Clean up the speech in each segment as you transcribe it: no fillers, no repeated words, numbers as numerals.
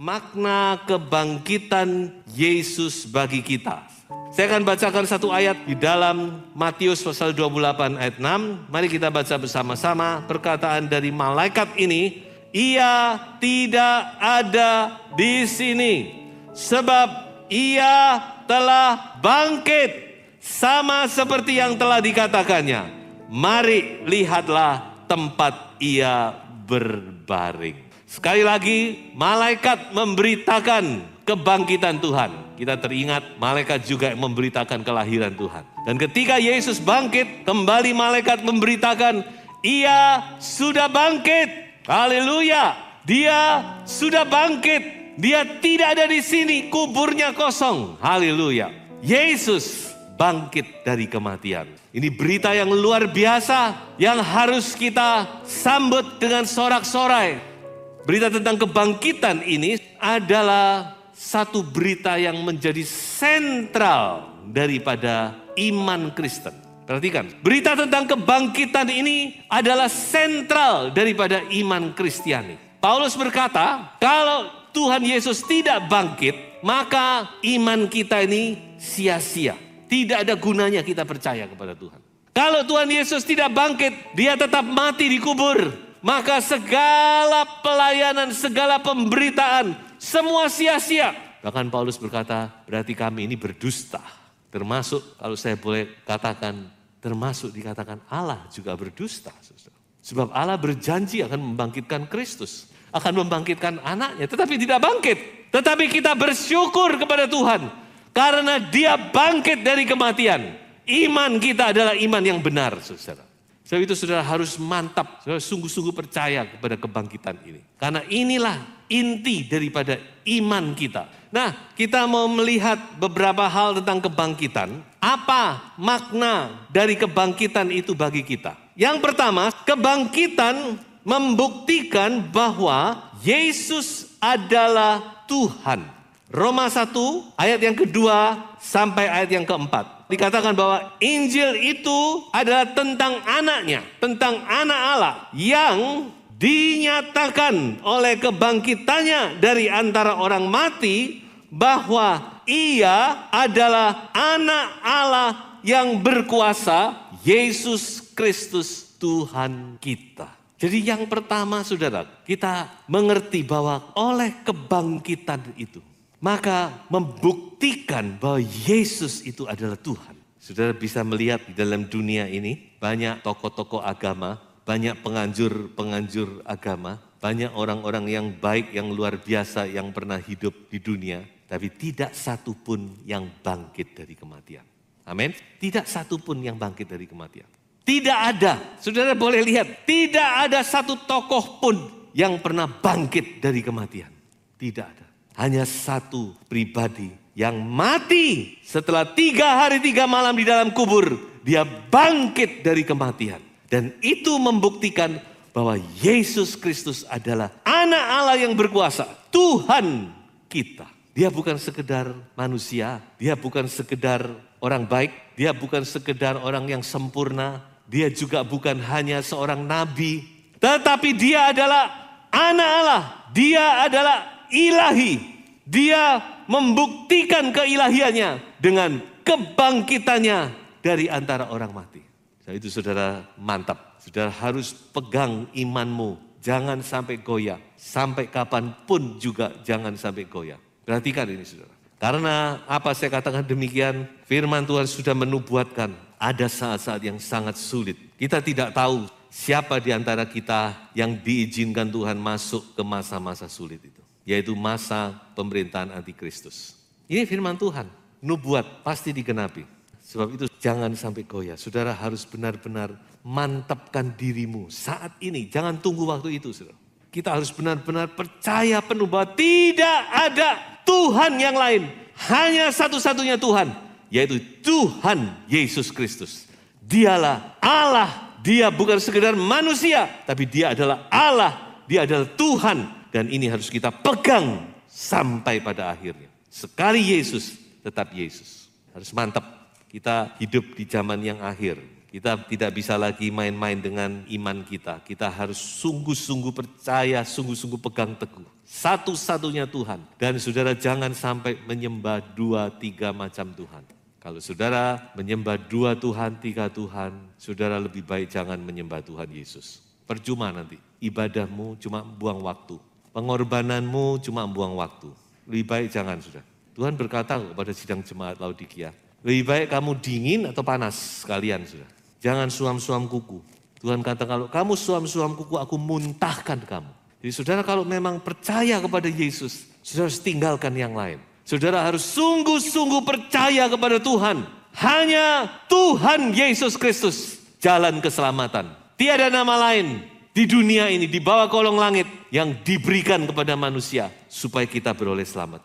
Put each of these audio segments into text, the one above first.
Makna kebangkitan Yesus bagi kita. Saya akan bacakan satu ayat di dalam Matius pasal 28 ayat 6. Mari kita baca bersama-sama perkataan dari malaikat ini. Ia tidak ada di sini, sebab ia telah bangkit sama seperti yang telah dikatakannya. Mari lihatlah tempat ia berbaring. Sekali lagi, malaikat memberitakan kebangkitan Tuhan. Kita teringat, malaikat juga memberitakan kelahiran Tuhan. Dan ketika Yesus bangkit, kembali malaikat memberitakan, ia sudah bangkit. Haleluya, dia sudah bangkit. Dia tidak ada di sini, kuburnya kosong. Haleluya, Yesus bangkit dari kematian. Ini berita yang luar biasa yang harus kita sambut dengan sorak-sorai. Berita tentang kebangkitan ini adalah satu berita yang menjadi sentral daripada iman Kristen. Perhatikan, berita tentang kebangkitan ini adalah sentral daripada iman Kristiani. Paulus berkata, kalau Tuhan Yesus tidak bangkit, maka iman kita ini sia-sia. Tidak ada gunanya kita percaya kepada Tuhan. Kalau Tuhan Yesus tidak bangkit, dia tetap mati di kubur. Maka segala pelayanan, segala pemberitaan, semua sia-sia. Bahkan Paulus berkata, berarti kami ini berdusta. Termasuk, kalau saya boleh katakan, termasuk dikatakan Allah juga berdusta. Sebab Allah berjanji akan membangkitkan Kristus. Akan membangkitkan anaknya, tetapi tidak bangkit. Tetapi kita bersyukur kepada Tuhan. Karena dia bangkit dari kematian. Iman kita adalah iman yang benar, saudara. Sebab itu saudara harus mantap, saudara sungguh-sungguh percaya kepada kebangkitan ini. Karena inilah inti daripada iman kita. Nah, kita mau melihat beberapa hal tentang kebangkitan. Apa makna dari kebangkitan itu bagi kita? Yang pertama, kebangkitan membuktikan bahwa Yesus adalah Tuhan. Roma 1 ayat yang kedua sampai ayat yang keempat. Dikatakan bahwa Injil itu adalah tentang anaknya, tentang anak Allah yang dinyatakan oleh kebangkitannya dari antara orang mati bahwa ia adalah anak Allah yang berkuasa, Yesus Kristus Tuhan kita. Jadi yang pertama saudara, kita mengerti bahwa oleh kebangkitan itu, maka membuktikan bahwa Yesus itu adalah Tuhan. Saudara bisa melihat di dalam dunia ini banyak tokoh-tokoh agama, banyak penganjur-penganjur agama, banyak orang-orang yang baik, yang luar biasa yang pernah hidup di dunia. Tapi tidak satu pun yang bangkit dari kematian. Amin. Tidak satu pun yang bangkit dari kematian. Tidak ada, saudara boleh lihat, tidak ada satu tokoh pun yang pernah bangkit dari kematian. Tidak ada. Hanya satu pribadi yang mati setelah 3 hari 3 malam di dalam kubur. Dia bangkit dari kematian. Dan itu membuktikan bahwa Yesus Kristus adalah anak Allah yang berkuasa. Tuhan kita. Dia bukan sekedar manusia. Dia bukan sekedar orang baik. Dia bukan sekedar orang yang sempurna. Dia juga bukan hanya seorang nabi. Tetapi dia adalah anak Allah. Dia adalah ilahi. Dia membuktikan keilahiannya dengan kebangkitannya dari antara orang mati. Itu saudara mantap. Saudara harus pegang imanmu. Jangan sampai goyah. Sampai kapanpun juga jangan sampai goyah. Perhatikan ini saudara. Karena apa saya katakan demikian? Firman Tuhan sudah menubuatkan. Ada saat-saat yang sangat sulit. Kita tidak tahu siapa di antara kita yang diizinkan Tuhan masuk ke masa-masa sulit itu. Yaitu masa pemerintahan antikristus. Ini firman Tuhan, nubuat pasti digenapi. Sebab itu jangan sampai goyah. Saudara harus benar-benar mantapkan dirimu saat ini. Jangan tunggu waktu itu, saudara. Kita harus benar-benar percaya penuh bahwa tidak ada Tuhan yang lain. Hanya satu-satunya Tuhan, yaitu Tuhan Yesus Kristus. Dialah Allah. Dia bukan sekedar manusia, tapi dia adalah Allah. Dia adalah Tuhan. Dan ini harus kita pegang sampai pada akhirnya. Sekali Yesus, tetap Yesus. Harus mantap. Kita hidup di zaman yang akhir. Kita tidak bisa lagi main-main dengan iman kita. Kita harus sungguh-sungguh percaya, sungguh-sungguh pegang teguh. Satu-satunya Tuhan. Dan saudara jangan sampai menyembah 2-3 macam Tuhan. Kalau saudara menyembah 2 Tuhan, 3 Tuhan, saudara lebih baik jangan menyembah Tuhan Yesus. Percuma nanti, ibadahmu cuma buang waktu. Pengorbananmu cuma buang waktu. Lebih baik jangan sudah. Tuhan berkata kepada sidang jemaat Laodikia, lebih baik kamu dingin atau panas sekalian sudah. Jangan suam-suam kuku. Tuhan kata kalau kamu suam-suam kuku, aku muntahkan kamu. Jadi saudara kalau memang percaya kepada Yesus, saudara harus tinggalkan yang lain. Saudara harus sungguh-sungguh percaya kepada Tuhan. Hanya Tuhan Yesus Kristus, jalan keselamatan. Tiada nama lain di dunia ini, di bawah kolong langit yang diberikan kepada manusia supaya kita beroleh selamat.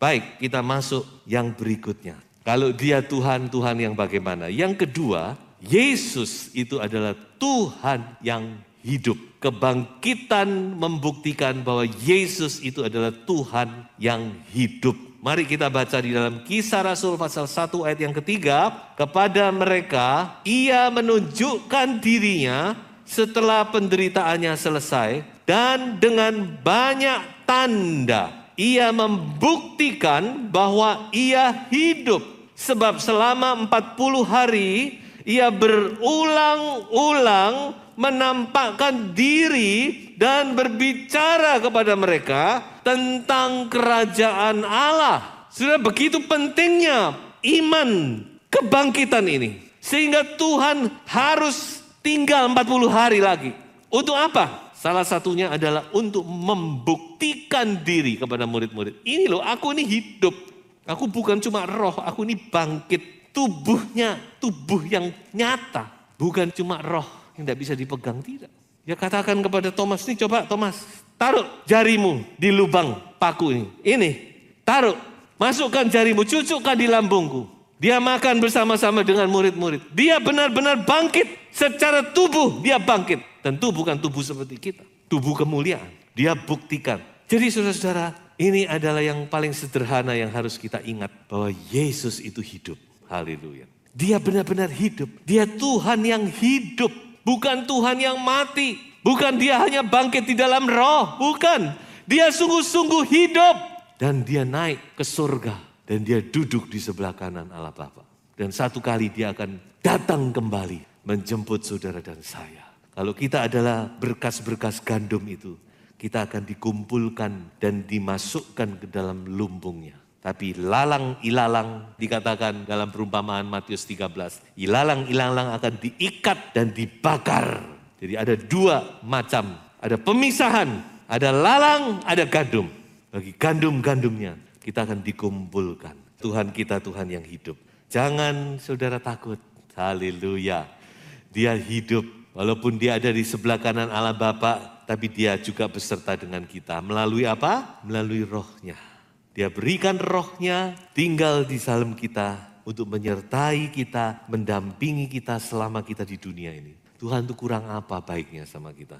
Baik, kita masuk yang berikutnya. Kalau dia Tuhan, Tuhan yang bagaimana? Yang kedua, Yesus itu adalah Tuhan yang hidup. Kebangkitan membuktikan bahwa Yesus itu adalah Tuhan yang hidup. Mari kita baca di dalam Kisah Rasul pasal 1 ayat yang ketiga. Kepada mereka, ia menunjukkan dirinya setelah penderitaannya selesai. Dan dengan banyak tanda, ia membuktikan bahwa ia hidup. Sebab selama 40 hari, ia berulang-ulang menampakkan diri dan berbicara kepada mereka tentang kerajaan Allah. Sudah begitu pentingnya iman kebangkitan ini. Sehingga Tuhan harus tinggal 40 hari lagi. Untuk apa? Salah satunya adalah untuk membuktikan diri kepada murid-murid. Ini loh, aku ini hidup. Aku bukan cuma roh, aku ini bangkit. Tubuhnya, tubuh yang nyata. Bukan cuma roh yang tidak bisa dipegang, tidak. Dia katakan kepada Thomas, ini coba Thomas, taruh jarimu di lubang paku ini. Ini, taruh, masukkan jarimu, cucukkan di lambungku. Dia makan bersama-sama dengan murid-murid. Dia benar-benar bangkit, secara tubuh dia bangkit. Tentu bukan tubuh seperti kita, tubuh kemuliaan. Dia buktikan. Jadi saudara-saudara, ini adalah yang paling sederhana yang harus kita ingat. Bahwa Yesus itu hidup. Haleluya. Dia benar-benar hidup. Dia Tuhan yang hidup. Bukan Tuhan yang mati. Bukan dia hanya bangkit di dalam roh. Bukan. Dia sungguh-sungguh hidup. Dan dia naik ke surga. Dan dia duduk di sebelah kanan Allah Bapa. Dan satu kali dia akan datang kembali. Menjemput saudara dan saya. Kalau kita adalah berkas-berkas gandum itu. Kita akan dikumpulkan dan dimasukkan ke dalam lumbungnya. Tapi ilalang dikatakan dalam perumpamaan Matius 13. Ilalang akan diikat dan dibakar. Jadi ada 2 macam. Ada pemisahan. Ada lalang, ada gandum. Bagi gandum-gandumnya kita akan dikumpulkan. Tuhan kita Tuhan yang hidup. Jangan saudara takut. Haleluya. Dia hidup. Walaupun dia ada di sebelah kanan Allah Bapa. Tapi dia juga beserta dengan kita. Melalui apa? Melalui rohnya. Dia berikan rohnya tinggal di dalam kita untuk menyertai kita, mendampingi kita selama kita di dunia ini. Tuhan itu kurang apa baiknya sama kita.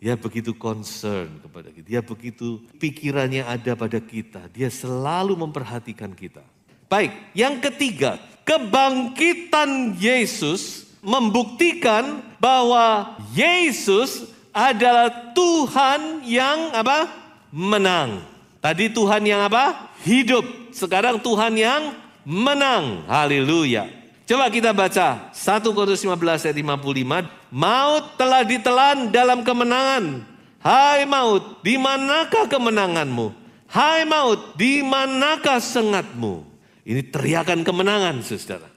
Dia begitu concern kepada kita. Dia begitu pikirannya ada pada kita. Dia selalu memperhatikan kita. Baik, yang ketiga, kebangkitan Yesus membuktikan bahwa Yesus adalah Tuhan yang apa? Menang. Tadi Tuhan yang apa? Hidup. Sekarang Tuhan yang menang. Haleluya. Coba kita baca 1 Korintus 15 ayat 55. Maut telah ditelan dalam kemenangan. Hai maut, di manakah kemenanganmu? Hai maut, di manakah sengatmu? Ini teriakan kemenangan, saudara.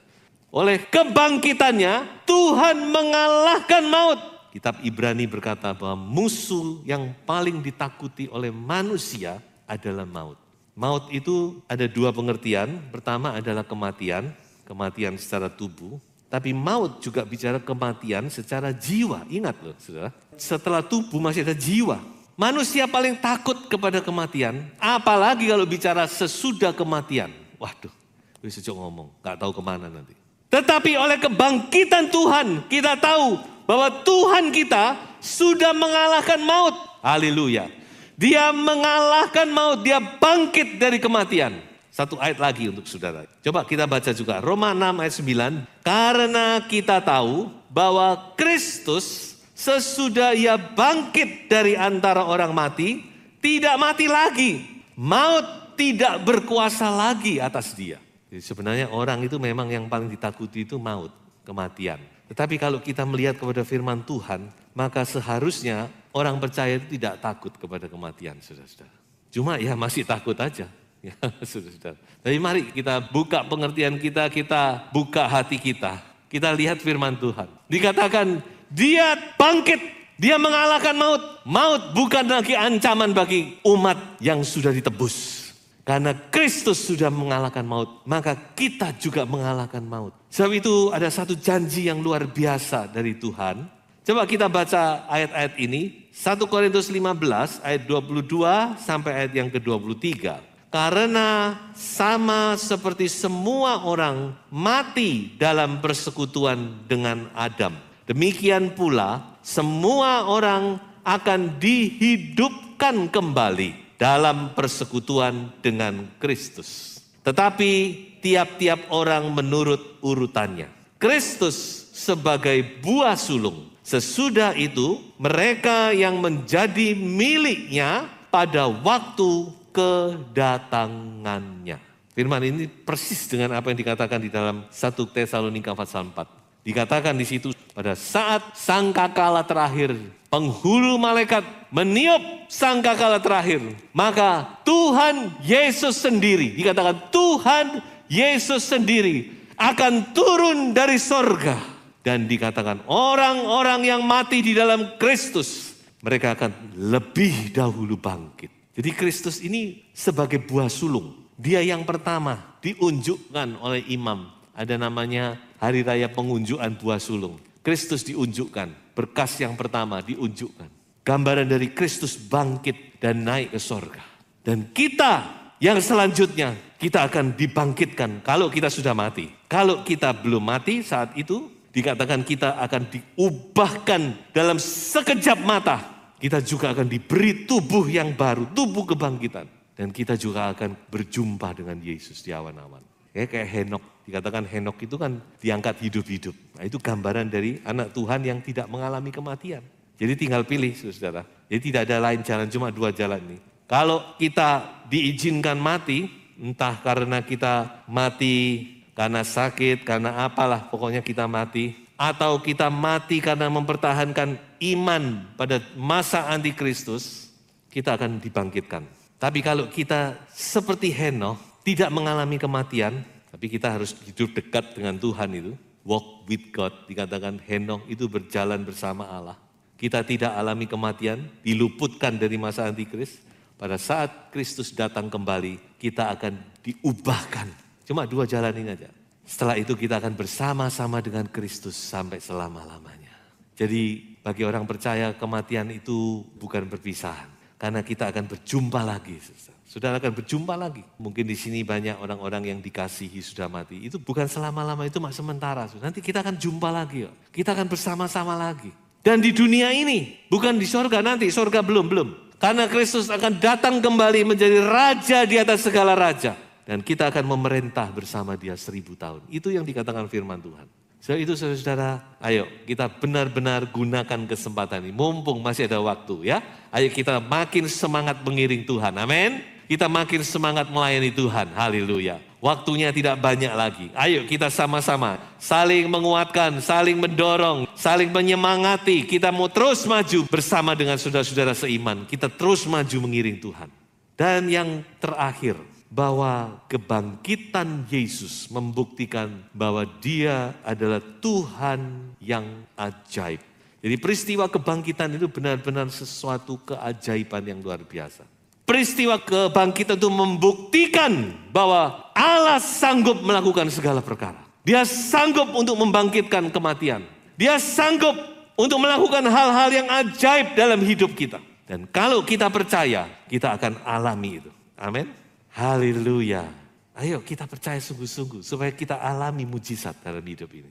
Oleh kebangkitannya, Tuhan mengalahkan maut. Kitab Ibrani berkata bahwa musuh yang paling ditakuti oleh manusia adalah maut. Maut itu ada 2 pengertian. Pertama adalah kematian. Kematian secara tubuh. Tapi maut juga bicara kematian secara jiwa. Ingat loh saudara. Setelah tubuh masih ada jiwa. Manusia paling takut kepada kematian, apalagi kalau bicara sesudah kematian. Waduh, bisa ngomong, gak tahu kemana nanti. Tetapi oleh kebangkitan Tuhan, kita tahu bahwa Tuhan kita sudah mengalahkan maut. Haleluya. Dia mengalahkan maut, dia bangkit dari kematian. Satu ayat lagi untuk saudara. Coba kita baca juga Roma 6 ayat 9. Karena kita tahu bahwa Kristus sesudah ia bangkit dari antara orang mati, tidak mati lagi. Maut tidak berkuasa lagi atas dia. Jadi sebenarnya orang itu memang yang paling ditakuti itu maut, kematian. Tetapi kalau kita melihat kepada firman Tuhan, maka seharusnya orang percaya itu tidak takut kepada kematian, saudara-saudara. Cuma ya masih takut aja. Ya, saudara-saudara. Tapi mari kita buka pengertian kita buka hati kita. Kita lihat firman Tuhan. Dikatakan, dia bangkit, dia mengalahkan maut. Maut bukan lagi ancaman bagi umat yang sudah ditebus. Karena Kristus sudah mengalahkan maut, maka kita juga mengalahkan maut. Sebab itu ada satu janji yang luar biasa dari Tuhan. Coba kita baca ayat-ayat ini. 1 Korintus 15 ayat 22 sampai ayat yang ke-23. Karena sama seperti semua orang mati dalam persekutuan dengan Adam. Demikian pula semua orang akan dihidupkan kembali dalam persekutuan dengan Kristus. Tetapi tiap-tiap orang menurut urutannya. Kristus sebagai buah sulung. Sesudah itu mereka yang menjadi miliknya pada waktu kedatangannya. Firman ini persis dengan apa yang dikatakan di dalam 1 Tesalonika pasal 4. Dikatakan di situ pada saat sangkakala terakhir, penghulu malaikat meniup sangkakala terakhir, maka Tuhan Yesus sendiri, dikatakan Tuhan Yesus sendiri akan turun dari sorga. Dan dikatakan orang-orang yang mati di dalam Kristus, mereka akan lebih dahulu bangkit. Jadi Kristus ini sebagai buah sulung. Dia yang pertama diunjukkan oleh imam. Ada namanya hari raya pengunjukan buah sulung. Kristus diunjukkan, berkas yang pertama diunjukkan. Gambaran dari Kristus bangkit dan naik ke sorga. Dan kita yang selanjutnya, kita akan dibangkitkan kalau kita sudah mati. Kalau kita belum mati saat itu, dikatakan kita akan diubahkan dalam sekejap mata. Kita juga akan diberi tubuh yang baru, tubuh kebangkitan. Dan kita juga akan berjumpa dengan Yesus di awan-awan. Kayak Henok, dikatakan Henok itu kan diangkat hidup-hidup. Nah, itu gambaran dari anak Tuhan yang tidak mengalami kematian. Jadi tinggal pilih, saudara. Jadi tidak ada lain jalan, cuma dua jalan ini. Kalau kita diizinkan mati, entah karena kita mati karena sakit, karena apalah, pokoknya kita mati. Atau kita mati karena mempertahankan iman pada masa antikristus, kita akan dibangkitkan. Tapi kalau kita seperti Henokh, tidak mengalami kematian, tapi kita harus hidup dekat dengan Tuhan itu. Walk with God, dikatakan Henokh itu berjalan bersama Allah. Kita tidak alami kematian, diluputkan dari masa antikris. Pada saat Kristus datang kembali, kita akan diubahkan. Cuma dua jalan ini aja. Setelah itu kita akan bersama-sama dengan Kristus sampai selama-lamanya. Jadi bagi orang percaya kematian itu bukan perpisahan. Karena kita akan berjumpa lagi. Saudara akan berjumpa lagi. Mungkin di sini banyak orang-orang yang dikasihi sudah mati. Itu bukan selama-lama, itu cuma sementara. Nanti kita akan jumpa lagi. Kita akan bersama-sama lagi. Dan di dunia ini, bukan di sorga nanti, sorga belum. Karena Kristus akan datang kembali menjadi raja di atas segala raja. Dan kita akan memerintah bersama dia 1000 tahun. Itu yang dikatakan firman Tuhan. So itu saudara, ayo kita benar-benar gunakan kesempatan ini. Mumpung masih ada waktu ya. Ayo kita makin semangat mengiring Tuhan. Amin. Kita makin semangat melayani Tuhan. Haleluya. Waktunya tidak banyak lagi. Ayo kita sama-sama saling menguatkan, saling mendorong, saling menyemangati. Kita mau terus maju bersama dengan saudara-saudara seiman. Kita terus maju mengiring Tuhan. Dan yang terakhir, bahwa kebangkitan Yesus membuktikan bahwa dia adalah Tuhan yang ajaib. Jadi peristiwa kebangkitan itu benar-benar sesuatu keajaiban yang luar biasa. Peristiwa kebangkitan itu membuktikan bahwa Allah sanggup melakukan segala perkara. Dia sanggup untuk membangkitkan kematian. Dia sanggup untuk melakukan hal-hal yang ajaib dalam hidup kita. Dan kalau kita percaya, kita akan alami itu. Amin. Haleluya. Ayo kita percaya sungguh-sungguh supaya kita alami mujizat dalam hidup ini.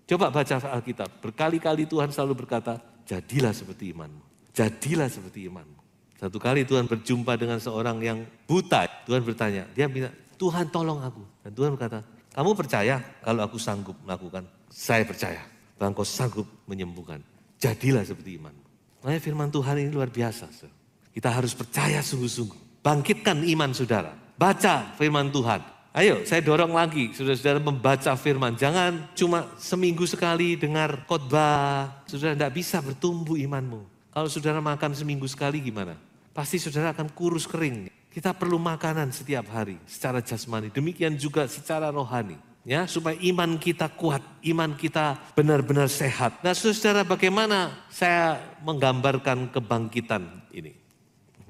Coba baca Alkitab. Berkali-kali Tuhan selalu berkata, jadilah seperti imanmu. Jadilah seperti imanmu. Satu kali Tuhan berjumpa dengan seorang yang buta. Tuhan bertanya, dia bilang, Tuhan tolong aku. Dan Tuhan berkata, kamu percaya kalau aku sanggup melakukan? Saya percaya bahwa engkau sanggup menyembuhkan. Jadilah seperti imanmu. Makanya firman Tuhan ini luar biasa. Kita harus percaya sungguh-sungguh. Bangkitkan iman saudara. Baca firman Tuhan. Ayo saya dorong lagi saudara-saudara membaca firman. Jangan cuma seminggu sekali dengar khotbah. Saudara tidak bisa bertumbuh imanmu. Kalau saudara makan seminggu sekali gimana? Pasti saudara akan kurus kering. Kita perlu makanan setiap hari secara jasmani. Demikian juga secara rohani. Ya, supaya iman kita kuat, iman kita benar-benar sehat. Nah saudara, bagaimana saya menggambarkan kebangkitan ini?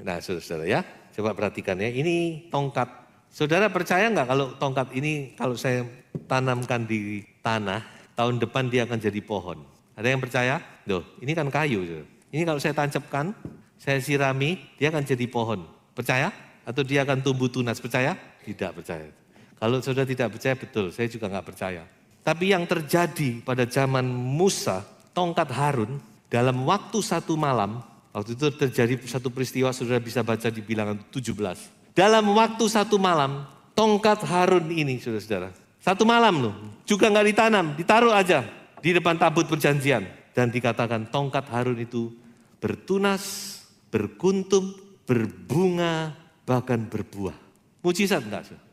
Nah saudara ya, coba perhatikan ya, ini tongkat. Saudara percaya nggak kalau tongkat ini kalau saya tanamkan di tanah, tahun depan dia akan jadi pohon? Ada yang percaya? Loh, ini kan kayu. Saudara. Ini kalau saya tancapkan, saya sirami, dia akan jadi pohon. Percaya? Atau dia akan tumbuh tunas? Percaya? Tidak percaya. Kalau saudara tidak percaya, betul, saya juga nggak percaya. Tapi yang terjadi pada zaman Musa, tongkat Harun, dalam waktu satu malam, waktu itu terjadi satu peristiwa, saudara bisa baca di bilangan 17. Dalam waktu satu malam, tongkat Harun ini, saudara-saudara, satu malam loh, juga nggak ditanam, ditaruh aja di depan tabut perjanjian. Dan dikatakan tongkat Harun itu bertunas, berkuntum, berbunga, bahkan berbuah. Mujizat enggak, saudara?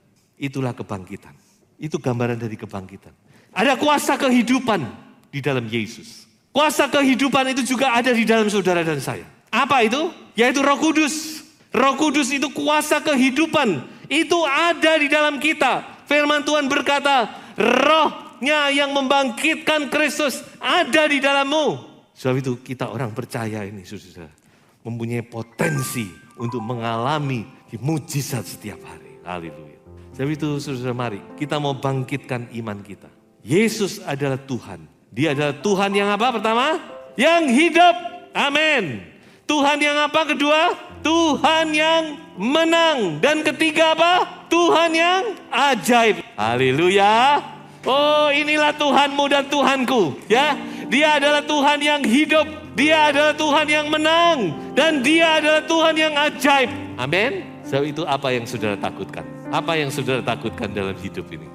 Itulah kebangkitan. Itu gambaran dari kebangkitan. Ada kuasa kehidupan di dalam Yesus. Kuasa kehidupan itu juga ada di dalam saudara dan saya. Apa itu? Yaitu Roh Kudus. Roh Kudus itu kuasa kehidupan. Itu ada di dalam kita. Firman Tuhan berkata, Rohnya yang membangkitkan Kristus ada di dalammu. Sebab itu kita orang percaya ini, saudara, mempunyai potensi untuk mengalami mujizat setiap hari. Haleluya. Sebab itu saudara, mari kita mau bangkitkan iman kita. Yesus adalah Tuhan. Dia adalah Tuhan yang apa pertama? Yang hidup. Amin. Tuhan yang apa kedua? Tuhan yang menang. Dan ketiga apa? Tuhan yang ajaib. Haleluya. Oh, inilah Tuhanmu dan Tuhanku. Ya, Dia adalah Tuhan yang hidup. Dia adalah Tuhan yang menang. Dan Dia adalah Tuhan yang ajaib. Amin. Sebab itu apa yang saudara takutkan? Apa yang saudara takutkan dalam hidup ini?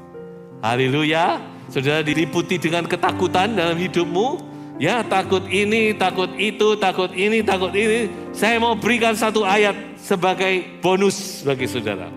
Haleluya. Saudara diliputi dengan ketakutan dalam hidupmu. Ya, takut ini, takut itu, takut ini, takut ini. Saya mau berikan satu ayat sebagai bonus bagi saudara.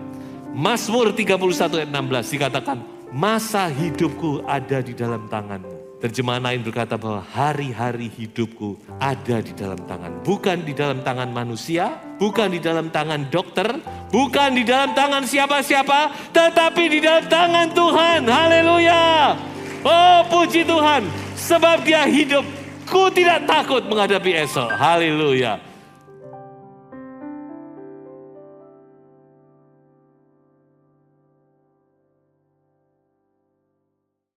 Mazmur 31 ayat 16 dikatakan, masa hidupku ada di dalam tanganmu. Terjemahan lain berkata bahwa hari-hari hidupku ada di dalam tangan. Bukan di dalam tangan manusia, bukan di dalam tangan dokter, bukan di dalam tangan siapa-siapa, tetapi di dalam tangan Tuhan. Haleluya. Oh, puji Tuhan. Sebab Dia hidup, ku tidak takut menghadapi esok. Haleluya.